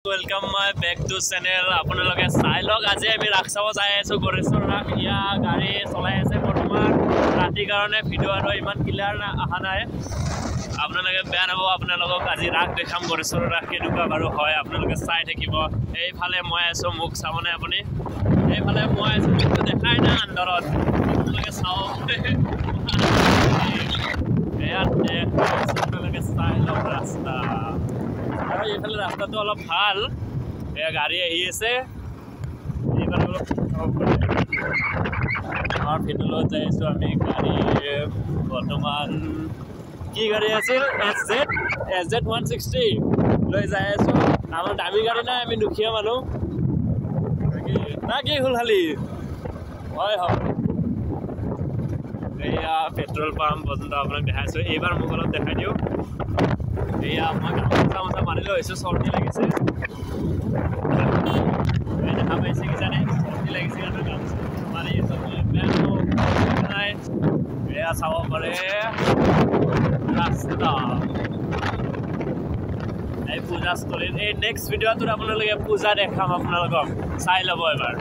Welcome my back to channel. আপোনালোকে চাই লওক আজি আমি ৰাস চাব যাই আছো গৰেশ্বৰ ৰাস ইয়া গাড়ী চলাই আছে বৰ্তমান ৰাতি কাৰণে ভিডিও আৰু ইমান ক্লিয়াৰ আহা নাই আপোনালোকে বেয়া নাপাব আপোনালোকক আজি ৰাস দেখাম গৰেশ্বৰ ৰাস কেনেকুৱা বাৰু হয় আপোনালোকে চাই থাকিব এইফালে মই আছো মুখ চামনে আপুনি এইফালে মই আছো দেখাই না আন্দৰত আপোনালোকে চাওক এয়া আপোনালোকে চাই লওক ৰাস্তা আৰু এইফালে ৰাস্তাটো অলপ ভাল এয়া গাড়ী আহি আছে এইফালে অলপ আমাৰ ভিতৰত যাই আছো আমি গাড়ী বৰ্তমান কি গাড়ী আছিল SZ 160 লৈ যাই আছো আমাৰ দামী গাড়ী নাই আমি দুখীয়া মানুহ না কি হ'ল খালি হয় হয় এয়া পেট্ৰল পাম্প পৰ্যন্ত আপোনাক দেখাইছো এইবাৰ মোক অলপ দেখাই দিওঁ এয়া মই গামোচা মাৰি লৈছোঁ চৰ্দি লাগিছে দেখা পাইছে কি জানে চৰ্দি লাগিছে কাৰণে গামোচা মাৰি এয়া চাব পাৰে ৰাস্তা এই পূজাস্থলীত এই নেক্সট ভিডিঅ'টোত আপোনালোকে পূজা দেখাম আপোনালোকক চাই ল'ব এবাৰ